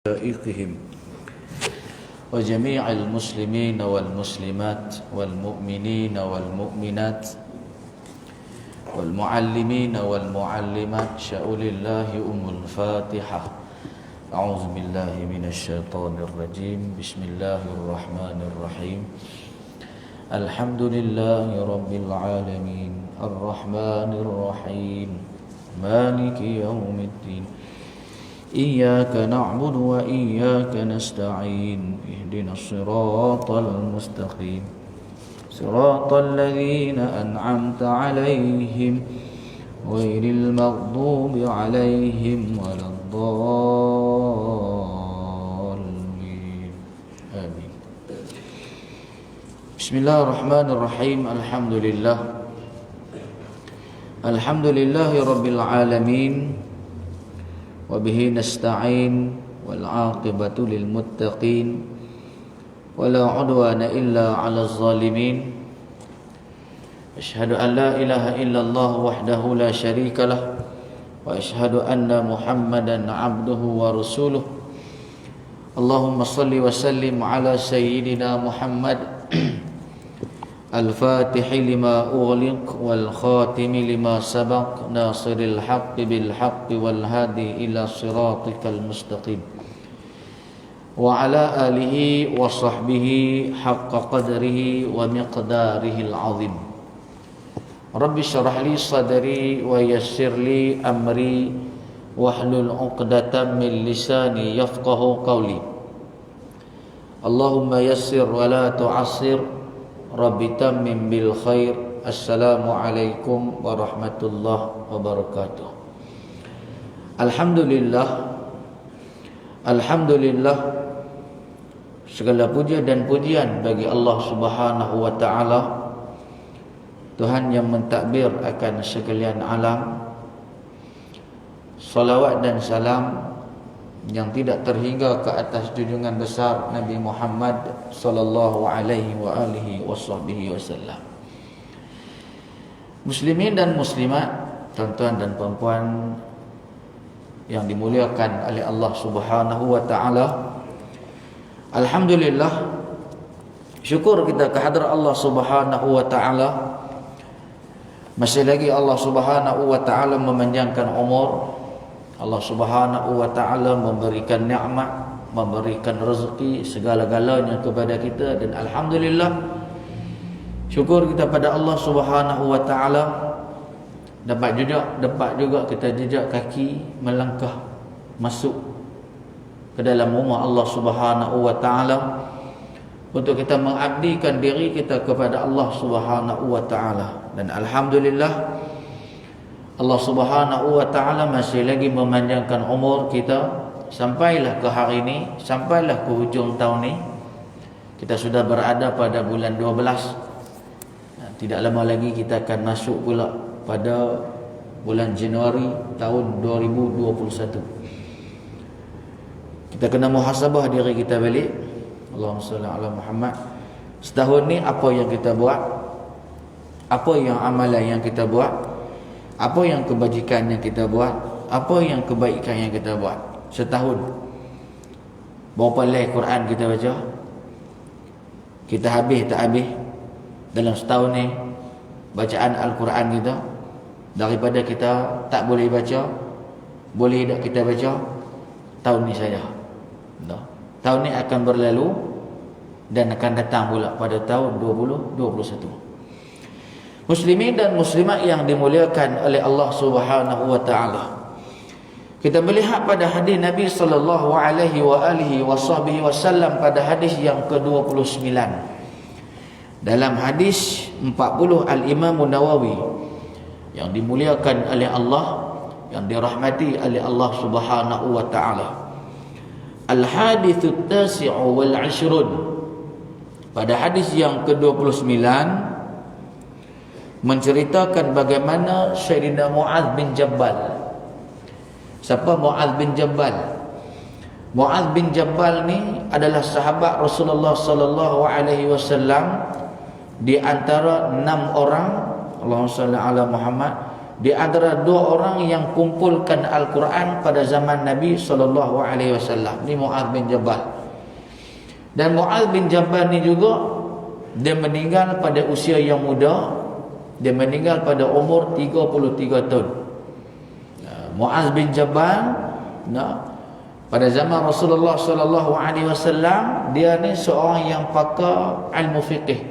شائقهم وجميع المسلمين والمسلمات والمؤمنين والمؤمنات والمعلمين والمعلمات شأول الله الفاتحة. أعوذ بالله من الشيطان الرجيم. بسم الله الرحمن الرحيم. الحمد لله رب العالمين الرحمن الرحيم مالك يوم الدين إياك نعبد وإياك نستعين اهدنا الصراط المستقيم صراط الذين أنعمت عليهم غير المغضوب عليهم ولا الضالين آمين. بسم الله الرحمن الرحيم. الحمد لله رب العالمين وبه نستعين والعاقبة للمتقين ولا عدوان إلا على الظالمين. أشهد أن لا إله إلا الله وحده لا شريك له وأشهد أن محمدا عبده ورسوله. اللهم صل وسلم على سيدنا محمد الفاتح لما أغلق والخاتم لما سبق ناصر الحق بالحق والهادي إلى صراطك المستقيم وعلى آله وصحبه حق قدره ومقداره العظيم. رب اشرح لي صدري ويسر لي أمري واحلل عقدة من لساني يفقه قولي. اللهم يسر ولا تعسر Rabbi tammim bil khair. Assalamualaikum warahmatullahi wabarakatuh. Alhamdulillah, segala puja dan pujian bagi Allah Subhanahu wa taala, Tuhan yang mentadbir akan sekalian alam. Salawat dan salam yang tidak terhingga ke atas junjungan besar Nabi Muhammad sallallahu alaihi wa alihi wasallam. Muslimin dan muslimat, tuan-tuan dan puan-puan yang dimuliakan oleh Allah Subhanahu wa taala. Alhamdulillah, syukur kita kehadrat Allah Subhanahu wa taala. Masih lagi Allah Subhanahu wa taala memanjangkan umur. Allah Subhanahu wa taala memberikan nikmat, memberikan rezeki segala-galanya kepada kita, dan alhamdulillah syukur kita pada Allah Subhanahu wa taala dapat juga kita jejak kaki melangkah masuk ke dalam rumah Allah Subhanahu wa taala untuk kita mengabdikan diri kita kepada Allah Subhanahu wa taala. Dan alhamdulillah Allah Subhanahu wa taala masih lagi memanjangkan umur kita sampailah ke hari ini, sampailah ke hujung tahun ni. Kita sudah berada pada bulan 12. Tidak lama lagi kita akan masuk pula pada bulan Januari tahun 2021. Kita kena muhasabah diri kita balik. Allahumma salli ala Muhammad. Setahun ni apa yang kita buat? Apa yang amalan yang kita buat? Apa yang kebajikan yang kita buat? Apa yang kebaikan yang kita buat setahun? Berapa lay Quran kita baca? Kita habis tak habis dalam setahun ni bacaan Al-Quran kita? Daripada kita tak boleh baca, boleh tak kita baca? Tahun ni saja. Tahun ni akan berlalu dan akan datang pula pada tahun 2021. Muslimin dan muslimat yang dimuliakan oleh Allah Subhanahu wa taala. Kita melihat pada hadis Nabi sallallahu alaihi wasallam pada hadis yang ke-29. Dalam hadis 40 Al-Imam Nawawi yang dimuliakan oleh Allah, yang dirahmati oleh Allah Subhanahu wa taala. Al-hadithut tasi'u wal 'ashrun. Pada hadis yang ke-29 menceritakan bagaimana Sayyidina Mu'adz bin Jabal. Siapa Mu'adz bin Jabal? Mu'adz bin Jabal ni adalah sahabat Rasulullah sallallahu alaihi wasallam di antara 6 orang, Allahumma salli ala Muhammad, di antara dua orang yang kumpulkan Al-Quran pada zaman Nabi SAW. Ini Mu'adz bin Jabal. Dan Mu'adz bin Jabal ni juga dia meninggal pada usia yang muda. Dia meninggal pada umur 33 tahun. Mu'adz bin Jabal pada zaman Rasulullah SAW, dia ni seorang yang pakar ilmu fiqh,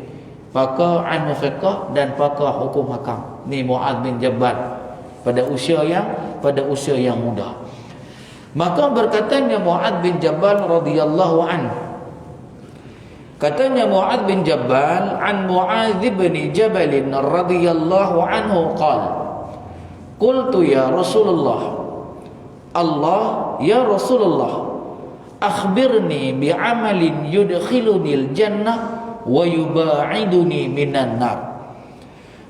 dan pakar hukum hakam. Ni Mu'adz bin Jabal pada usia yang muda. Maka berkatanya Mu'adz bin Jabal radhiyallahu anhu, katanya Mu'adz bin Jabal an Mu'adz bin Jabal radhiyallahu anhu qala qultu ya Rasulullah Allah ya Rasulullah akhbirni bi'amalin yudkhilunil jannah wa yuba'iduni minan nar.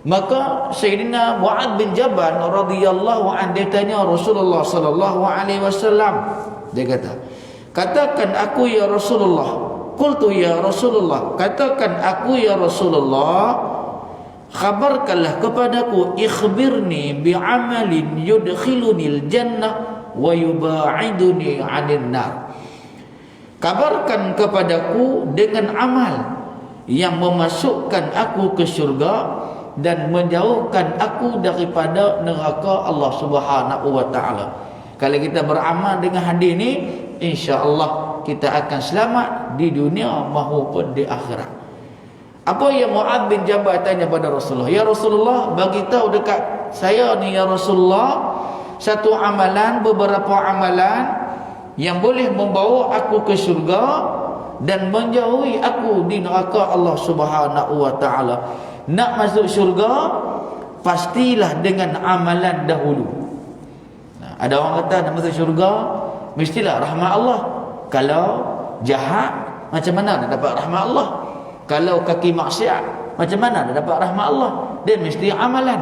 Maka Sayyidina Mu'adz bin Jabal radhiyallahu anhu dia tanya Rasulullah sallallahu alaihi wasallam, dia kata, katakan aku ya Rasulullah. Qultu ya Rasulullah, katakan aku ya Rasulullah, khabarkanlah kepadaku, ikhbirni bi'amalin yudkhilunil jannah wa yuba'iduni 'anil nar. Kabarkan kepadaku dengan amal yang memasukkan aku ke syurga dan menjauhkan aku daripada neraka Allah Subhanahu wa taala. Kalau kita beramal dengan hadis ni, insya-Allah kita akan selamat di dunia maupun di akhirat. Apa yang Mu'adz bin Jabal tanya pada Rasulullah? Ya Rasulullah, bagi tahu dekat saya ni ya Rasulullah, satu amalan, beberapa amalan yang boleh membawa aku ke syurga dan menjauhi aku di neraka Allah Subhanahu wa taala. Nak masuk syurga pastilah dengan amalan dahulu. Ada orang kata nak masuk syurga mestilah rahmat Allah. Kalau jahat, macam mana nak dapat rahmat Allah? Kalau kaki maksiat, macam mana nak dapat rahmat Allah? Dia mesti amalan.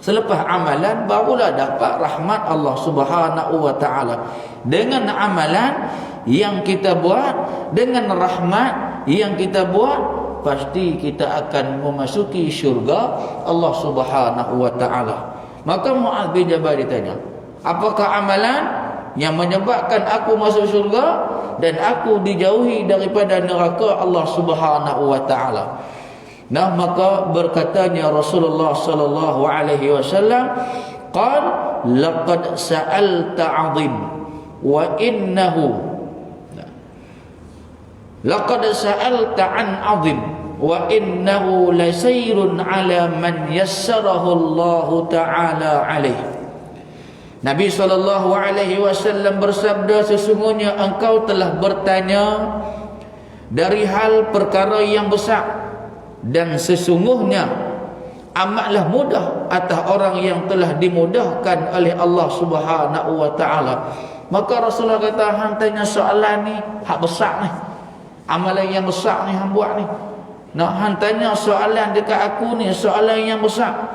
Selepas amalan barulah dapat rahmat Allah Subhanahu wa taala. Dengan amalan yang kita buat, dengan rahmat yang kita buat, pasti kita akan memasuki syurga Allah Subhanahu wa taala. Maka Mu'adz bin Jabal ditanya, apakah amalan yang menyebabkan aku masuk syurga dan aku dijauhi daripada neraka Allah Subhanahu wa taala? Nah, maka berkatanya Rasulullah sallallahu alaihi wasallam, qal laqad sa'alta 'azim wa innahu laqad sa'alta 'an 'azim wa innahu lasayrun 'ala man yassarahu Allah taala alaihi. Nabi SAW bersabda, sesungguhnya engkau telah bertanya dari hal perkara yang besar, dan sesungguhnya amatlah mudah atas orang yang telah dimudahkan oleh Allah Subhanahu wa taala. Maka Rasulullah kata, hang tanya soalan ni hak besar ni, amalan yang besar ni hang buat ni. Nak hang tanya soalan dekat aku ni, soalan yang besar.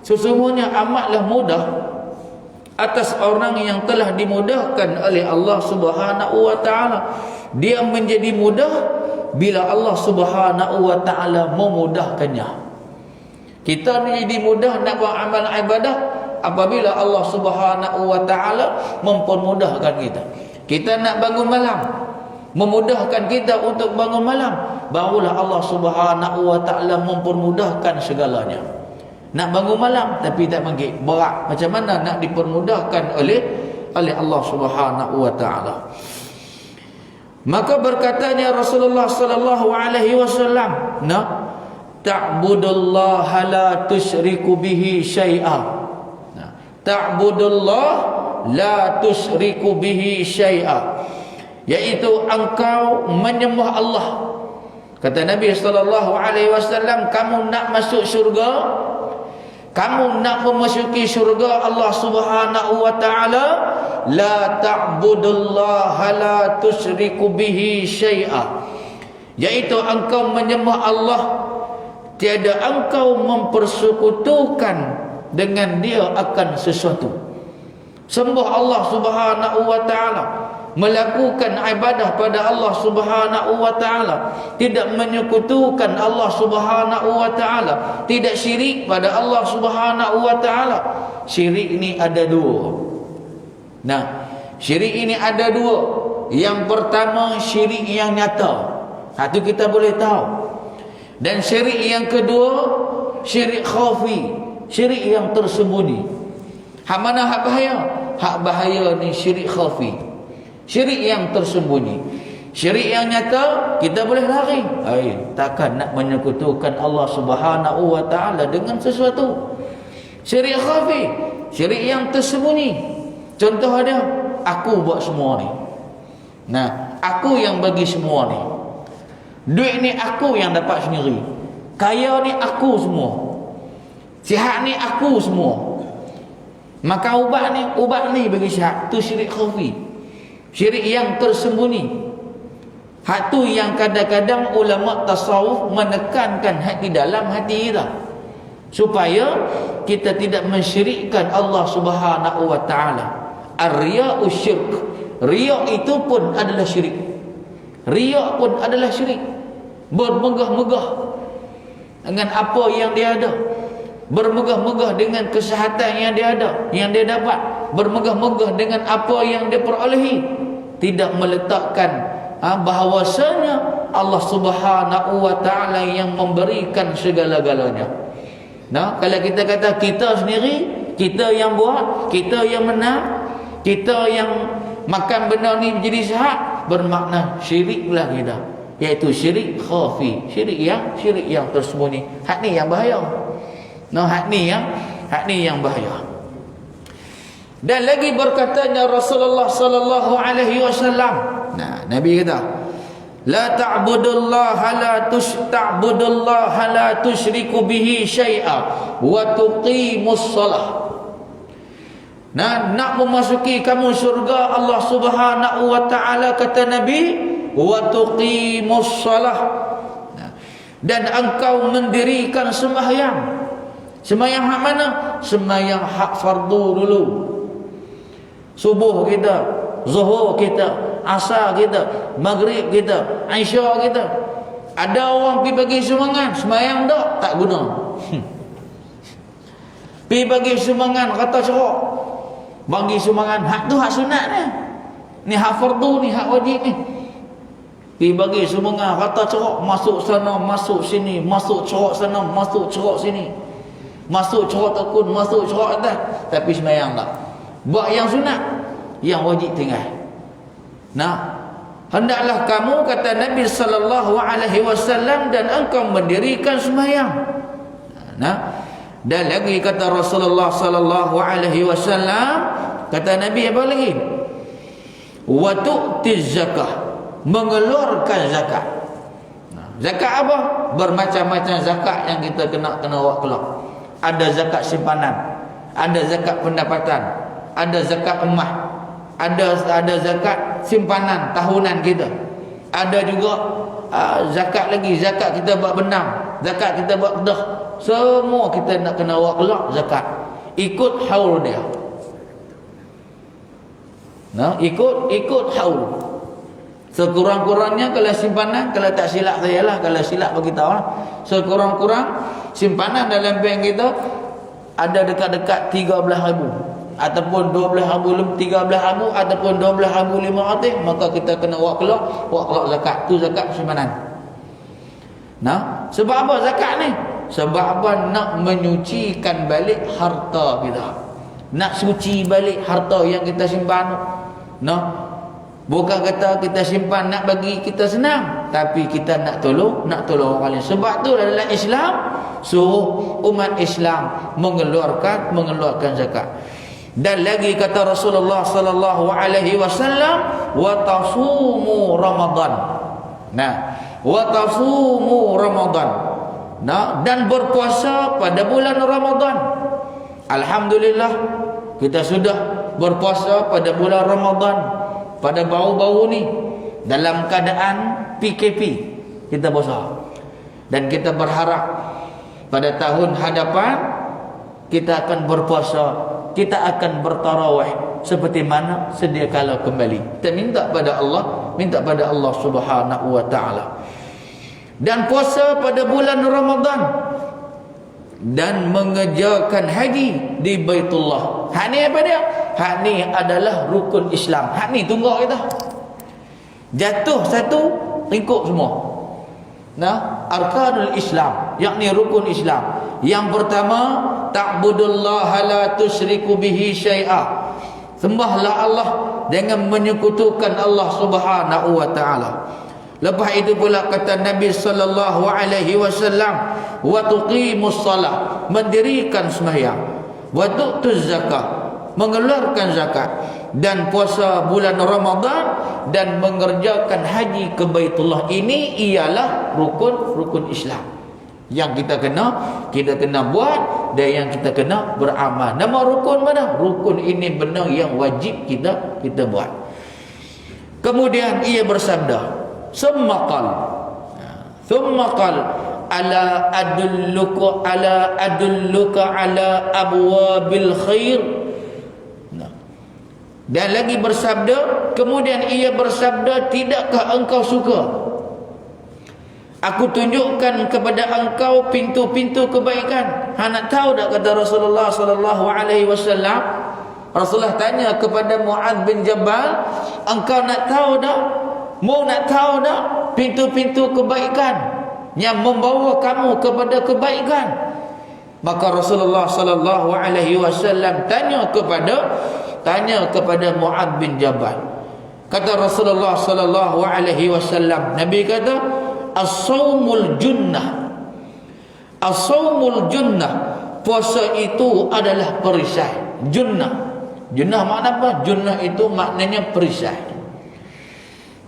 Sesungguhnya amatlah mudah atas orang yang telah dimudahkan oleh Allah Subhanahu wa taala. Dia menjadi mudah bila Allah Subhanahu wa taala memudahkannya. Kita ni jadi mudah nak buat amal ibadah apabila Allah Subhanahu wa taala mempermudahkan kita. Kita nak bangun malam, memudahkan kita untuk bangun malam, barulah Allah Subhanahu wa taala mempermudahkan segalanya. Nak bangun malam tapi tak bangkit, berat. Macam mana nak dipermudahkan oleh Allah Subhanahu wa taala? Maka berkatanya Rasulullah sallallahu alaihi wasallam, ta'budullaha la tusyriku bihi syai'a. Ta'budullah la tusyriku bihi syai'a, iaitu engkau menyembah Allah. Kata Nabi sallallahu alaihi wasallam, kamu nak masuk syurga, kamu nak memasuki syurga Allah Subhanahu wa taala, la ta'budullaha la tusyriku bihi syai'a, iaitu engkau menyembah Allah, tiada engkau mempersekutukan dengan dia akan sesuatu. Sembah Allah Subhanahu wa taala, melakukan ibadah pada Allah Subhanahu wa taala, tidak menyekutukan Allah Subhanahu wa taala, tidak syirik pada Allah Subhanahu wa taala. Syirik ini ada dua. Nah, syirik ini ada dua. Yang pertama syirik yang nyata. Itu kita boleh tahu. Dan syirik yang kedua syirik khafi, syirik yang tersembunyi. Hak mana hak bahaya? Hak bahaya ni syirik khafi, syirik yang tersembunyi. Syirik yang nyata kita boleh lari. Takkan nak menyekutukan Allah Subhanahu wa taala dengan sesuatu. Syirik khafi, syirik yang tersembunyi. Contoh dia, aku buat semua ni. Nah, aku yang bagi semua ni. Duit ni aku yang dapat sendiri. Kaya ni aku semua. Sihat ni aku semua. Maka ubat ni bagi sihat. Tu syirik khafi, syirik yang tersembunyi. Hak tu yang kadang-kadang ulama tasawuf menekankan hati dalam hati kita, supaya kita tidak mensyirikkan Allah Subhanahu wa taala. Ar-riya'u syirk. Riya' itu pun adalah syirik. Riya' pun adalah syirik. Bermegah-megah dengan apa yang dia ada, bermegah-megah dengan kesihatan yang dia ada, yang dia dapat, bermegah-megah dengan apa yang dia perolehi, tidak meletakkan bahawasanya Allah Subhanahu wa taala yang memberikan segala-galanya. Nah, kalau kita kata kita sendiri, kita yang buat, kita yang menang, kita yang makan benda ni menjadi sihat, bermakna syiriklah kita, iaitu syirik khafi, syirik yang tersembunyi. Hak ni yang bahaya. Nah, hak ni yang bahaya. Dan lagi berkatanya Rasulullah sallallahu alaihi wasallam. Nah, Nabi kata, la ta'budullaha la tusyriku bihi syai'a wa tuqimus shalah. Nah, nak memasuki kamu syurga Allah Subhanahu wa taala, kata Nabi, wa tuqimus shalah. Dan engkau mendirikan sembahyang. Sembahyang hak mana? Sembahyang hak fardu dulu. Subuh kita, zuhur kita, asar kita, maghrib kita, isya kita. Ada orang pergi bagi sumbangan, sembahyang tak guna. Pergi bagi sumbangan kata cerok, bagi sumbangan hak tu hak sunat ni hak fardu, ni hak wajib ni. Pergi bagi sumbangan kata cerok, masuk sana, masuk sini, masuk cerok sana, masuk cerok sini, masuk cerok tekun, masuk cerok atas, tapi sembahyang tak. Buat yang sunat, yang wajib tinggal. Nah, hendaklah kamu, kata Nabi sallallahu alaihi wasallam, dan engkau mendirikan sembahyang. Nah, dan lagi kata Rasulullah sallallahu alaihi wasallam, kata Nabi apa lagi? Wa tu'tiz zakah, mengeluarkan zakat. Nah, zakat apa? Bermacam-macam zakat yang kita kena buat keluar. Ada zakat simpanan, ada zakat pendapatan, ada zakat emas, ada zakat simpanan tahunan kita, ada juga zakat lagi, zakat kita buat benam, zakat kita buat kedah. Semua kita nak kena buat keluar zakat, ikut haul dia. Nah, ikut haul. Sekurang-kurangnya kalau simpanan, kalau tak silap saya lah, kalau silap bagi tahu lah, sekurang-kurang simpanan dalam bank kita ada dekat-dekat 13,000 ataupun 12,000, 13,000 ataupun 12,500, maka kita kena buat keluar zakat. Tu zakat simpanan. Nah, sebab apa zakat ni? Sebab apa? Nak menyucikan balik harta kita, nak suci balik harta yang kita simpan. Nah, bukan kata kita simpan nak bagi kita senang, tapi kita nak tolong orang lain. Sebab tu dalam Islam suruh umat Islam mengeluarkan zakat. Dan lagi kata Rasulullah sallallahu alaihi wasallam, wa tasumu Ramadan. Nah, wa tasumu Ramadan. Nah, dan berpuasa pada bulan Ramadan. Alhamdulillah, kita sudah berpuasa pada bulan Ramadan pada baru-baru ni dalam keadaan PKP. Kita puasa. Dan kita berharap pada tahun hadapan kita akan berpuasa, kita akan bertarawih seperti mana sedia kala kembali. Kita minta pada Allah, minta pada Allah Subhanahu wa taala. Dan puasa pada bulan Ramadan dan mengerjakan haji di Baitullah. Hak ni apa dia? Hak ni adalah rukun Islam. Hak ni tunggu kita. Jatuh satu, ikut semua. Nah, arkanul Islam, yakni rukun Islam. Yang pertama, ta'budullaha la tusyriku bihi syai'a. Sembahlah Allah dengan menyekutukan Allah Subhanahu wa taala. Lepas itu pula kata Nabi sallallahu alaihi wasallam, wa tuqimus salah, mendirikan sembahyang, wa tu'tuz zakat, mengeluarkan zakat, dan puasa bulan Ramadan dan mengerjakan haji ke Baitullah. Ini ialah rukun Islam yang kita kena buat dan yang kita kena beramal. Nama rukun mana? Rukun ini benar yang wajib kita buat. Kemudian ia bersabda, thumma qal ala adulluka ala abwabil khair. Dan lagi bersabda, kemudian ia bersabda, tidakkah engkau suka aku tunjukkan kepada engkau pintu-pintu kebaikan? Nak tahu tak, kata Rasulullah sallallahu alaihi wasallam. Rasulullah tanya kepada Muadz bin Jabal, engkau nak tahu tak? Mau nak tahu tak pintu-pintu kebaikan yang membawa kamu kepada kebaikan? Maka Rasulullah sallallahu alaihi wasallam tanya kepada Muadz bin Jabal. Kata Rasulullah sallallahu alaihi wasallam, Nabi kata, as-saumul junnah. As-saumul junnah, puasa itu adalah perisai. Junnah makna apa? Junnah itu maknanya perisai.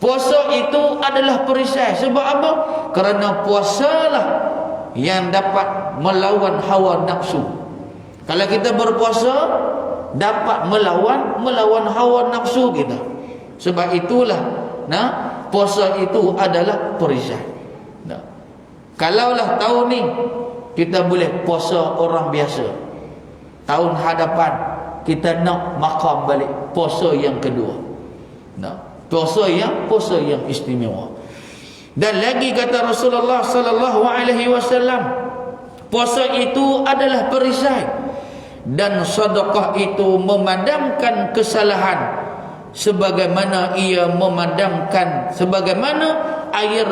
Puasa itu adalah perisai. Sebab apa? Kerana puasalah yang dapat melawan hawa nafsu. Kalau kita berpuasa, dapat melawan hawa nafsu kita. Sebab itulah puasa itu adalah perisai. Kalaulah tahun ni kita boleh puasa orang biasa, tahun hadapan kita nak makam balik puasa yang kedua. Puasa yang istimewa. Dan lagi kata Rasulullah sallallahu alaihi wasallam, puasa itu adalah perisai, dan sedekah itu memadamkan kesalahan sebagaimana air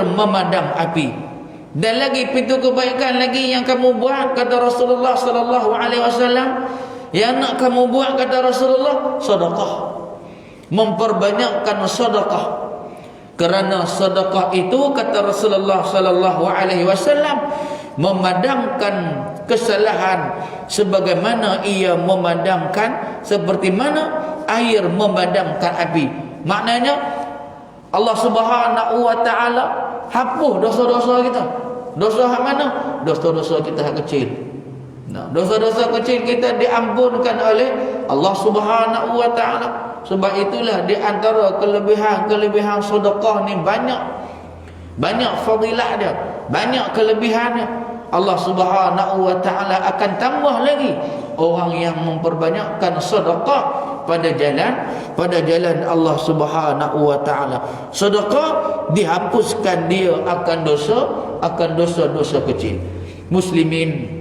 memadam api. Dan lagi pintu kebaikan lagi yang kamu buat, kata Rasulullah sallallahu alaihi wasallam, yang nak kamu buat, kata Rasulullah, sedekah. Memperbanyakkan sedekah. Kerana sedekah itu, kata Rasulullah sallallahu alaihi wasallam, memadamkan kesalahan sebagaimana ia memadamkan, seperti mana air memadamkan api. Maknanya Allah Subhanahu wa taala hapus dosa-dosa kita. Dosa hak mana? Dosa-dosa kita hak kecil. Dosa-dosa kecil kita diampunkan oleh Allah Subhanahu wa taala. Sebab itulah di antara kelebihan sedekah ni banyak fadilah dia, banyak kelebihan dia. Allah Subhanahu wa taala akan tambah lagi orang yang memperbanyakkan sedekah pada jalan Allah Subhanahu wa taala. Sedekah dihapuskan dia akan dosa-dosa kecil. Muslimin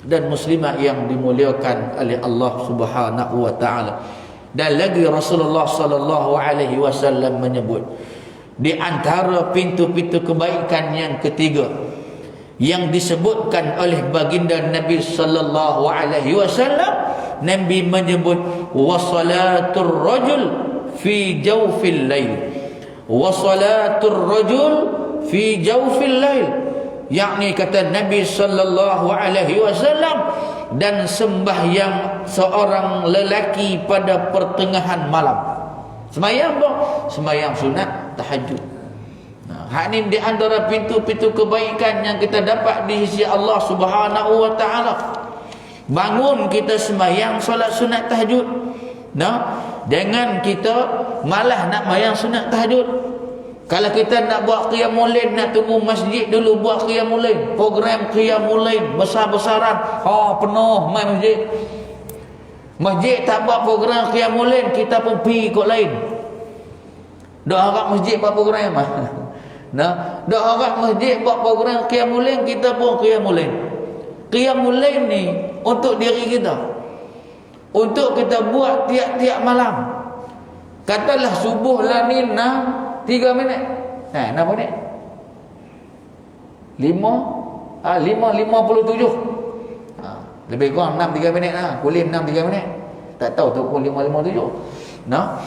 dan muslimat yang dimuliakan oleh Allah Subhanahu wa taala. Dan lagi Rasulullah sallallahu alaihi wasallam menyebut, di antara pintu-pintu kebaikan yang ketiga yang disebutkan oleh baginda Nabi sallallahu alaihi wasallam, Nabi menyebut wasalatur rajul fi jawfil lail. Wasalatur rajul fi jawfil lail, yakni kata Nabi sallallahu alaihi wasallam, dan sembahyang seorang lelaki pada pertengahan malam. Sembahyang apa? Sembahyang sunat tahajud. Hak ni di antara pintu-pintu kebaikan yang kita dapat di sisi Allah Subhanahu wa taala. Bangun kita sembahyang solat sunat tahajud. Jangan kita malah nak sembahyang sunat tahajud. Kalau kita nak buat qiyamul lail, nak tunggu masjid dulu buat qiyamul lail, program qiyamul lail besar-besaran, penuh mai masjid. Masjid tak buat program qiyamul lail, kita pun pergi ikut lain. Dok harap masjid buat program mah. Nah, dok harap masjid buat program qiyamul lail, kita pun qiyamul lail. Qiyamul lail ni untuk diri kita. Untuk kita buat tiap-tiap malam. Katalah subuh lah ni 3 minit. 6 minit. 5:57. Lebih kurang 6:3 minit lah. Kulim 6:3 minit. Tak tahu tu pukul 5:57. Nah.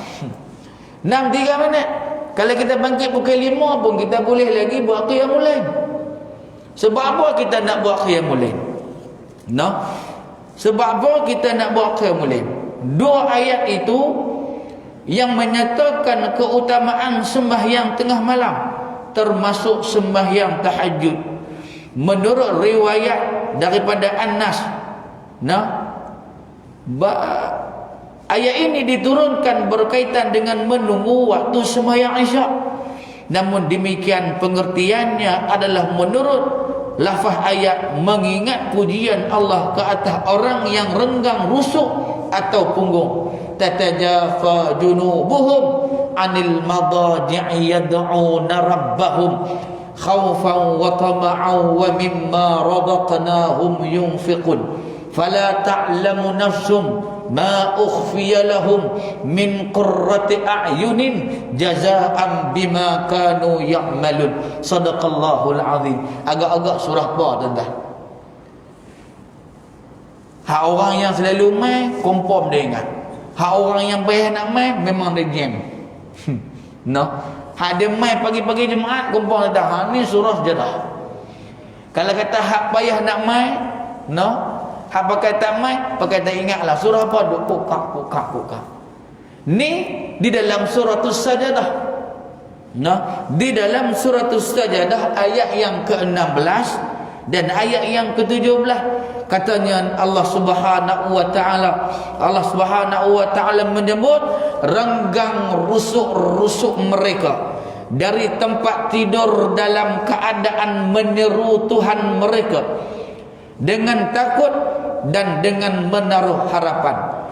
6:3 minit. Kalau kita bangkit pukul 5 pun kita boleh lagi buat qiyamul lail. Sebab apa kita nak buat qiyamul lail? Nah. Sebab apa kita nak buat qiyamul lail? Dua ayat itu yang menyatakan keutamaan sembahyang tengah malam, termasuk sembahyang tahajud. Menurut riwayat daripada Anas, ayat ini diturunkan berkaitan dengan menunggu waktu sembahyang Isyak. Namun demikian pengertiannya adalah menurut lafaz ayat mengingat pujian Allah ke atas orang yang renggang rusuk atau punggung. Tatajafa junubuhum anil madaji'i yad'una rabbahum khawfan wa tama'an wa mimma razaqnahum yunfiqun fala ta'lamu nafsum ma ukhfiya lahum min qurrati a'yunin jazaa'an bima kanu ya'malun. Sadaqallahul azim. Agak-agak surah apa tuan-tuan? Hak orang yang selalu main confirm dia ingat. Hak orang yang payah nak main memang dia jam. No. Hak dia main pagi-pagi Jumaat confirm dia dah. Ni surah Sajadah. Kalau kata hak payah nak main, no. Hak pakai tak main, pakai tak ingatlah surah apa duk pukak. Ni di dalam surah Sajadah. No, di dalam surah Sajadah ayat yang ke-16 dan ayat yang ke-17 katanya Allah Subhanahu wa taala menyebut renggang rusuk-rusuk mereka dari tempat tidur dalam keadaan menyeru Tuhan mereka dengan takut dan dengan menaruh harapan.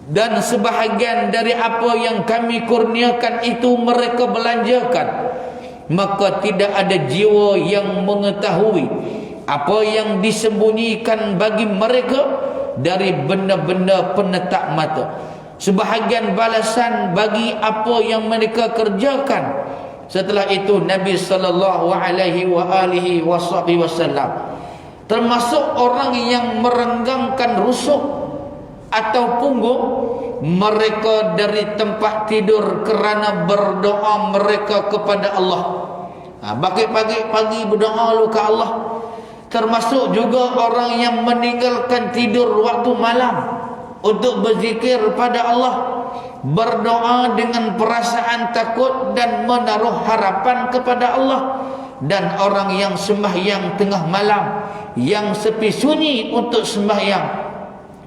Dan sebahagian dari apa yang kami kurniakan itu mereka belanjakan, maka tidak ada jiwa yang mengetahui apa yang disembunyikan bagi mereka dari benda-benda penetak mata. Sebahagian balasan bagi apa yang mereka kerjakan. Setelah itu Nabi sallallahu alaihi wasallam termasuk orang yang merenggangkan rusuk atau punggung mereka dari tempat tidur kerana berdoa mereka kepada Allah. Pagi berdoa lu ke Allah. Termasuk juga orang yang meninggalkan tidur waktu malam untuk berzikir pada Allah, berdoa dengan perasaan takut dan menaruh harapan kepada Allah. Dan orang yang sembahyang tengah malam, yang sepi sunyi untuk sembahyang,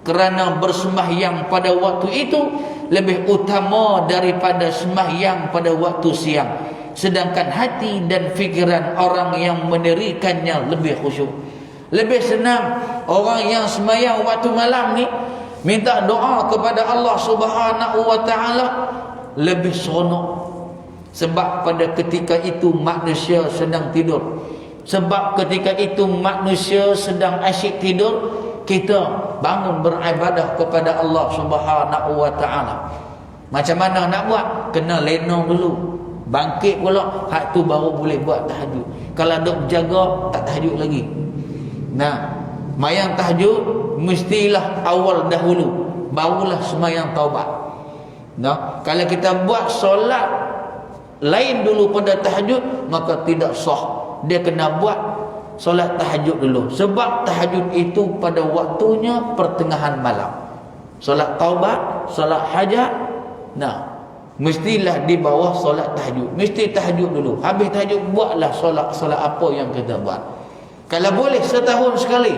kerana bersembahyang pada waktu itu lebih utama daripada sembahyang pada waktu siang. Sedangkan hati dan fikiran orang yang mendirikannya lebih khusyuk. Lebih senang orang yang sembahyang waktu malam ni minta doa kepada Allah Subhanahu wa taala lebih seronok. Sebab pada ketika itu manusia sedang tidur. Sebab ketika itu manusia sedang asyik tidur, kita bangun beribadah kepada Allah Subhanahu wa taala. Macam mana nak buat? Kena lenong dulu. Bangkit pula, hak tu baru boleh buat tahajud. Kalau dok jaga, tak tahajud lagi. Nah, mayang tahajud mestilah awal dahulu, barulah sembahyang taubat. Nah, kalau kita buat solat lain dulu pada tahajud, maka tidak sah. Dia kena buat solat tahajud dulu. Sebab tahajud itu pada waktunya pertengahan malam. Solat taubat, solat hajat, nah, mestilah di bawah solat tahajud. Mesti tahajud dulu. Habis tahajud buatlah solat apa yang kita buat. Kalau boleh setahun sekali.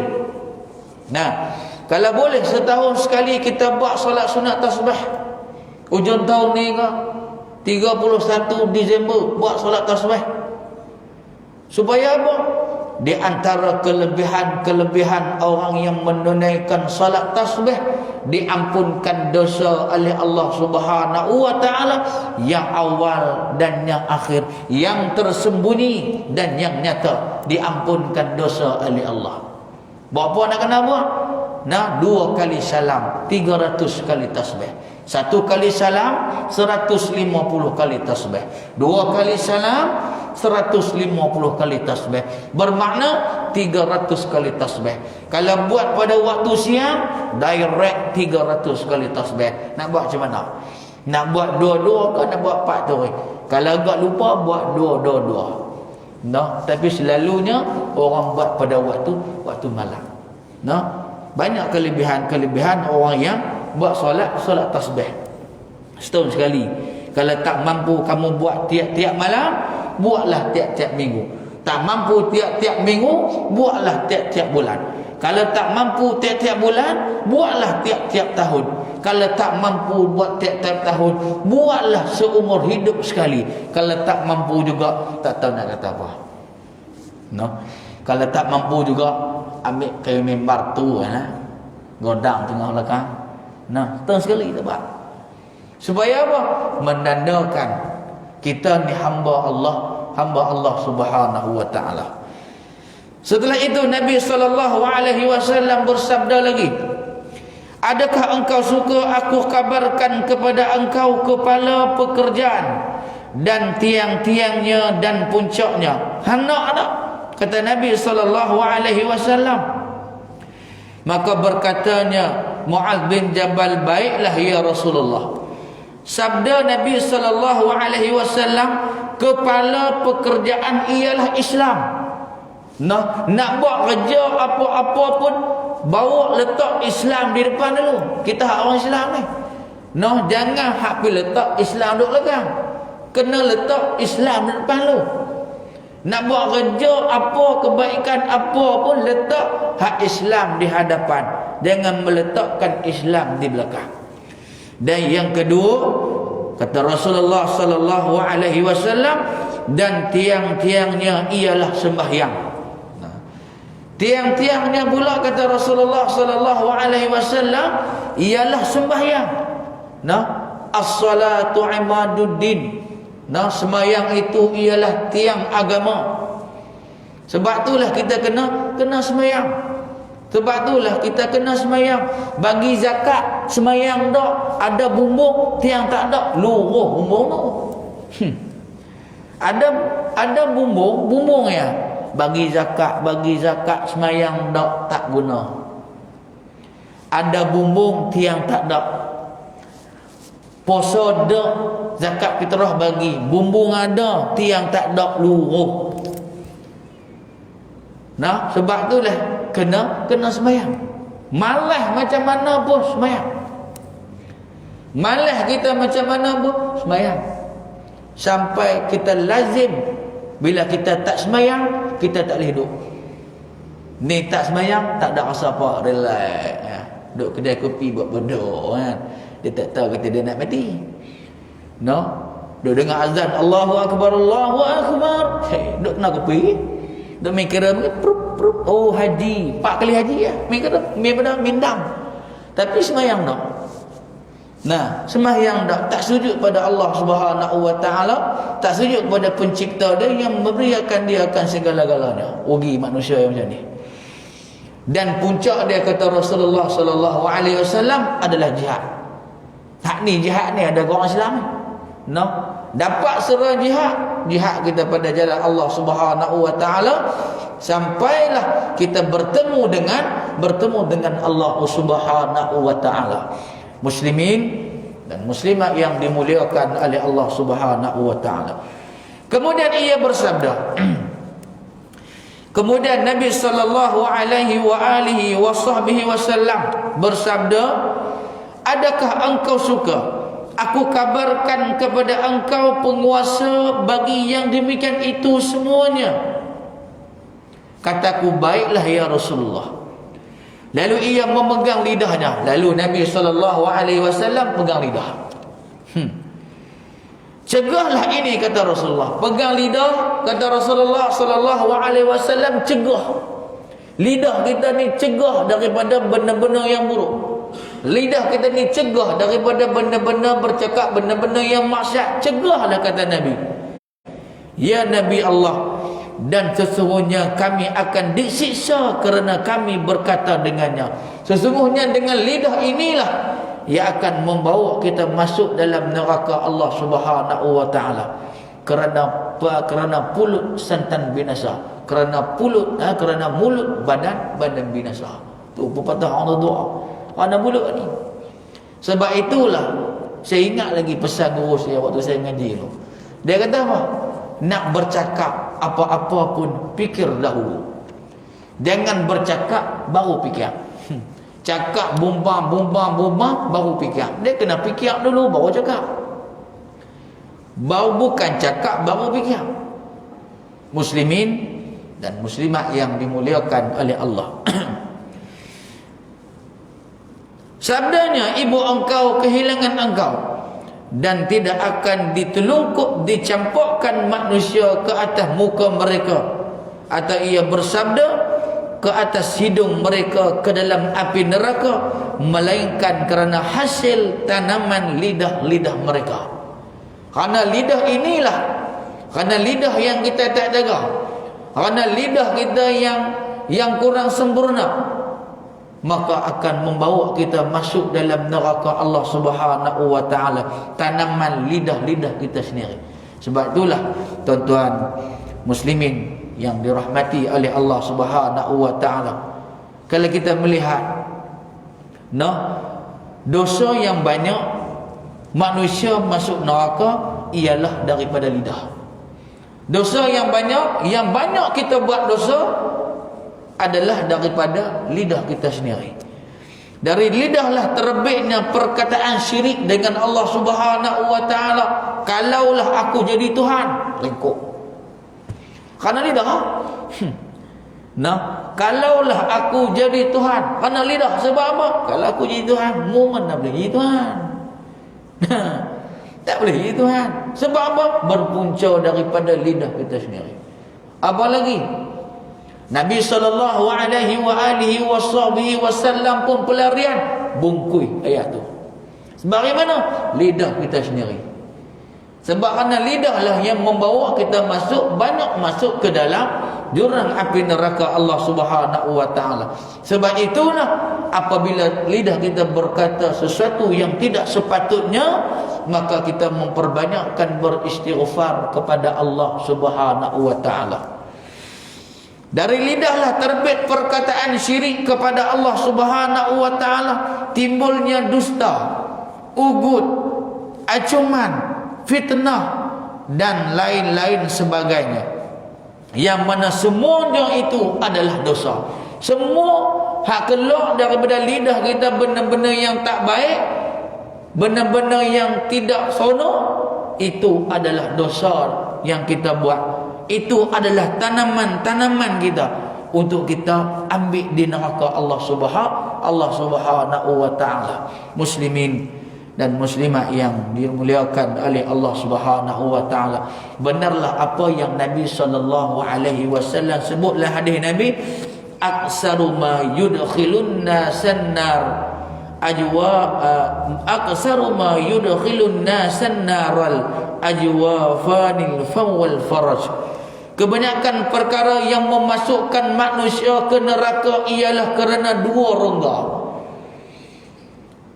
Nah, kalau boleh setahun sekali kita buat solat sunat tasbih. Hujung tahun ni ke 31 Disember buat solat tasbih. Supaya apa? Di antara kelebihan-kelebihan orang yang menunaikan solat tasbih diampunkan dosa oleh Allah Subhanahu wa taala, yang awal dan yang akhir, yang tersembunyi dan yang nyata, diampunkan dosa oleh Allah. Buat apa nak kena buat? Nah, 2 kali salam 300 kali tasbih. 1 kali salam 150 kali tasbih. 2 kali salam 150 kali tasbih. Bermakna 300 kali tasbih. Kalau buat pada waktu siang, direct 300 kali tasbih. Nak buat macam mana? Nak buat dua-dua ke nak buat 4 tu? Kalau agak lupa, buat dua-dua. No, tapi selalunya orang buat pada waktu malam. No, banyak kelebihan orang yang buat solat tasbih setahun sekali. Kalau tak mampu kamu buat tiap-tiap malam, buatlah tiap-tiap minggu. Tak mampu tiap-tiap minggu, buatlah tiap-tiap bulan. Kalau tak mampu tiap-tiap bulan, buatlah tiap-tiap tahun. Kalau tak mampu buat tiap-tiap tahun, buatlah seumur hidup sekali. Kalau tak mampu juga, tak tahu nak kata apa. No? Kalau tak mampu juga, ambil kayu mimbar tu, godang tengah belakang. Nah, setahun sekali tak buat. Supaya apa? Menandakan kita ni hamba Allah Subhanahu wa taala. Setelah itu Nabi SAW bersabda lagi, adakah engkau suka aku kabarkan kepada engkau kepala pekerjaan dan tiang-tiangnya dan puncaknya? Hendak tak? Kata Nabi SAW. Maka berkatanya Mu'adz bin Jabal, baiklah ya Rasulullah. Sabda Nabi SAW, kepala pekerjaan ialah Islam. Nak buat kerja apa-apa pun, bawa letak Islam di depan dulu. Kita orang Islam ni. Jangan hak pi letak Islam duk belakang. Kena letak Islam di depan dulu. Nak buat kerja apa, kebaikan apa pun, letak hak Islam di hadapan. Jangan meletakkan Islam di belakang. Dan yang kedua, kata Rasulullah sallallahu alaihi wasallam, dan tiang-tiangnya ialah sembahyang. Tiang-tiangnya pula, kata Rasulullah sallallahu alaihi wasallam, ialah sembahyang. As-salatu imaduddin. Sembahyang itu ialah tiang agama. Sebab itulah kita kena sembahyang. Sebab itulah kita kena sembahyang. Bagi zakat sembahyang dak, ada bumbung, tiang tak ada, luruh bumbung tu. Ada bumbung ya. Bagi zakat sembahyang dak, tak guna. Ada bumbung, tiang tak ada. Puasa dak, zakat fitrah bagi, bumbung ada, tiang tak ada, luruh. Sebab itulah kena sembahyang. Malas macam mana pun sembahyang. Malas kita macam mana pun sembahyang. Sampai kita lazim, bila kita tak sembahyang, kita tak boleh hidup. Ni tak sembahyang, tak ada rasa apa, relax. Duduk kedai kopi buat bodoh kan. Dia tak tahu kata dia nak mati. Duduk dengar azan, Allahu Akbar, Allahu Akbar. Duduk kena kopi. Duduk mikir, prup. Oh haji, 4 kali haji ya. Mikir mindam. Tapi sembahyang tak. Sembahyang tak sujud pada Allah Subhanahu wa taala, tak sujud kepada pencipta dia yang memberikan dia akan segala-galanya. Rugi manusia yang macam ni. Dan puncak dia, kata Rasulullah sallallahu alaihi wasallam, adalah jihad. Jihad ni ada orang Islam ni. Dapat serah jihad kita pada jalan Allah Subhanahu wa taala, sampailah kita bertemu dengan Allah Subhanahu wa taala. Muslimin dan muslimat yang dimuliakan oleh Allah Subhanahu wa taala. Kemudian ia bersabda, kemudian Nabi sallallahu alaihi wasallam bersabda, adakah engkau suka aku kabarkan kepada engkau penguasa bagi yang demikian itu semuanya? Kataku, baiklah ya Rasulullah. Lalu ia memegang lidahnya. Lalu Nabi SAW pegang lidah. Cegahlah ini, kata Rasulullah. Pegang lidah, kata Rasulullah SAW, cegah. Lidah kita ni cegah daripada benda-benda yang buruk. Lidah kita ni cegah daripada benda-benda bercakap benda-benda yang maksiat. Cegahlah kata Nabi. Ya Nabi Allah, dan sesungguhnya kami akan disiksa kerana kami berkata dengannya. Sesungguhnya dengan lidah inilah ia akan membawa kita masuk dalam neraka Allah Subhanahu wa taala. Kerana pulut santan binasa, kerana mulut badan binasa. Tu pepatah orang doa. Kerana mulut ni. Sebab itulah saya ingat lagi pesan guru saya waktu saya ngaji tu. Dia kata apa? Nak bercakap apa-apa pun fikir dahulu. Jangan bercakap baru fikir. Cakap bumbang baru fikir. Dia kena fikir dulu baru cakap. Bukan cakap baru fikir. Muslimin dan muslimat yang dimuliakan oleh Allah. Sabdanya, ibu engkau kehilangan engkau, dan tidak akan dicampakkan manusia ke atas muka mereka, atau ia bersabda ke atas hidung mereka ke dalam api neraka, melainkan kerana hasil tanaman lidah-lidah mereka. Kerana lidah inilah, kerana lidah yang kita tak jaga, kerana lidah kita yang kurang sempurna, maka akan membawa kita masuk dalam neraka Allah Subhanahu wa taala. Tanaman lidah-lidah kita sendiri. Sebab itulah tuan-tuan muslimin yang dirahmati oleh Allah Subhanahu wa taala, kalau kita melihat dosa yang banyak manusia masuk neraka ialah daripada lidah. Dosa yang banyak kita buat dosa adalah daripada lidah kita sendiri. Dari lidahlah terbitnya perkataan syirik dengan Allah Subhanahu wa taala. Kalaulah aku jadi Tuhan, lengkuk. Kerana lidah. Kalaulah aku jadi Tuhan, kerana lidah. Sebab apa? Kalau aku jadi Tuhan, mu mana boleh jadi Tuhan? Tak boleh jadi Tuhan. Sebab apa? Berpunca daripada lidah kita sendiri. Apa lagi? Nabi SAW pun pelarian bungkui ayat tu. Sebagaimana? Lidah kita sendiri. Sebab kerana lidah lah yang membawa kita banyak masuk ke dalam jurang api neraka Allah Subhanahu wa taala. Sebab itulah apabila lidah kita berkata sesuatu yang tidak sepatutnya, maka kita memperbanyakkan beristighfar kepada Allah Subhanahu wa taala. Dari lidahlah terbit perkataan syirik kepada Allah Subhanahu wa taala, timbulnya dusta, ugut, acuman, fitnah dan lain-lain sebagainya. Yang mana semuanya itu adalah dosa. Semua hak keluar daripada lidah kita benda-benda yang tak baik, benda-benda yang tidak seronok, itu adalah dosa yang kita buat. Itu adalah tanaman-tanaman kita untuk kita ambil di neraka Allah Subhanahu wa taala. Muslimin dan muslimat yang dimuliakan oleh Allah Subhanahu wa taala, benarlah apa yang Nabi sallallahu alaihi wasallam sebutlah hadis Nabi, aksaru ma yudkhilun nasan nar aksaru ma yudkhilun nasan naral ajwafanil fam wal faraj. Kebanyakan perkara yang memasukkan manusia ke neraka ialah kerana dua rongga.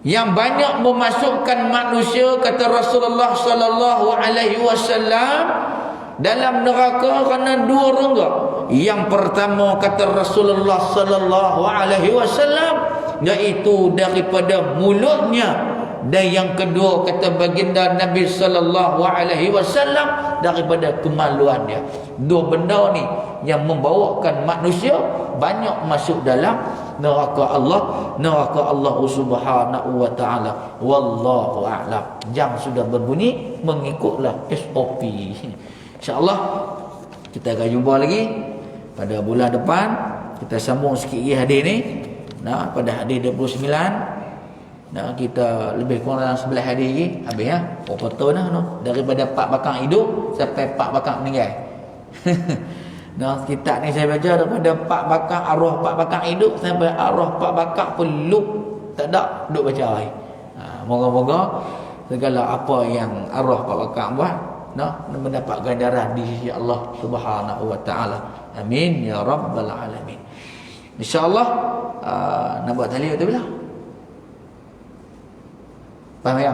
Yang banyak memasukkan manusia, kata Rasulullah sallallahu alaihi wasallam, dalam neraka kerana dua rongga. Yang pertama, kata Rasulullah sallallahu alaihi wasallam, iaitu daripada mulutnya. Dan yang kedua, kata baginda Nabi sallallahu alaihi wasallam, daripada kemaluan dia. Dua benda ni yang membawakan manusia banyak masuk dalam neraka Allah Subhanahu wa taala. Wallahu a'lam. Jam sudah berbunyi, mengikutlah SOP. Insya-Allah kita akan jumpa lagi pada bulan depan. Kita sambung sikit lagi hadis ni. Pada hadis 29. Kita lebih kurang dalam 11 hadis lagi habis ya. Betul daripada 4 bakang hidup sampai 4 bakang meninggal. Kitab ni saya baca daripada 4 bakang arwah 4 bakang hidup sampai arwah 4 bakang peluk Tak ada duk baca ai. Moga-moga segala apa yang arwah Pak Bakar buat mendapat ganjaran di sisi Allah Subhanahu wa taala. Amin ya rabbal alamin. Insya-Allah nak buat tahlil tu bila? Faham ya?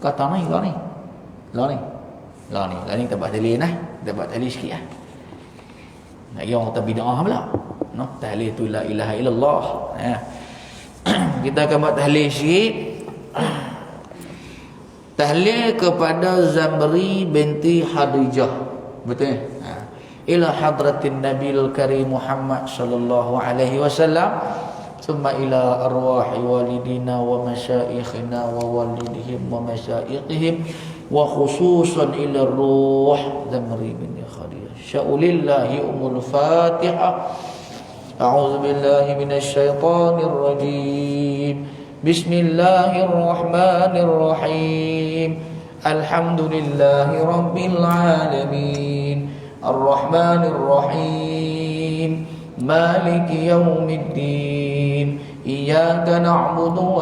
Kata ni lah ni. Lah ni kita buat tahlil nah. Kita buat tahlil sikit ah. Nak yang kata bid'ah pula. Tahlil tu la ilaha illallah. Kita akan buat tahlil sikit. Tahlil kepada Zamri binti Hadijah. Betul? Ila hadratin Nabil Karim Muhammad sallallahu alaihi wasallam. Thumma ila arwahi walidina wa masyayikhina wa walidihim wa masyayikhihim wa khususan ila ruh Zamri binti Khadijah. Sya'ulillahi umul Fatihah. A'udzu billahi minasy syaithanir rajim. Bismillahirrahmanirrahim. Alhamdulillahi rabbil alamin. Arrahmanirrahim. Maliki yaumiddin. Iyyaka na'budu wa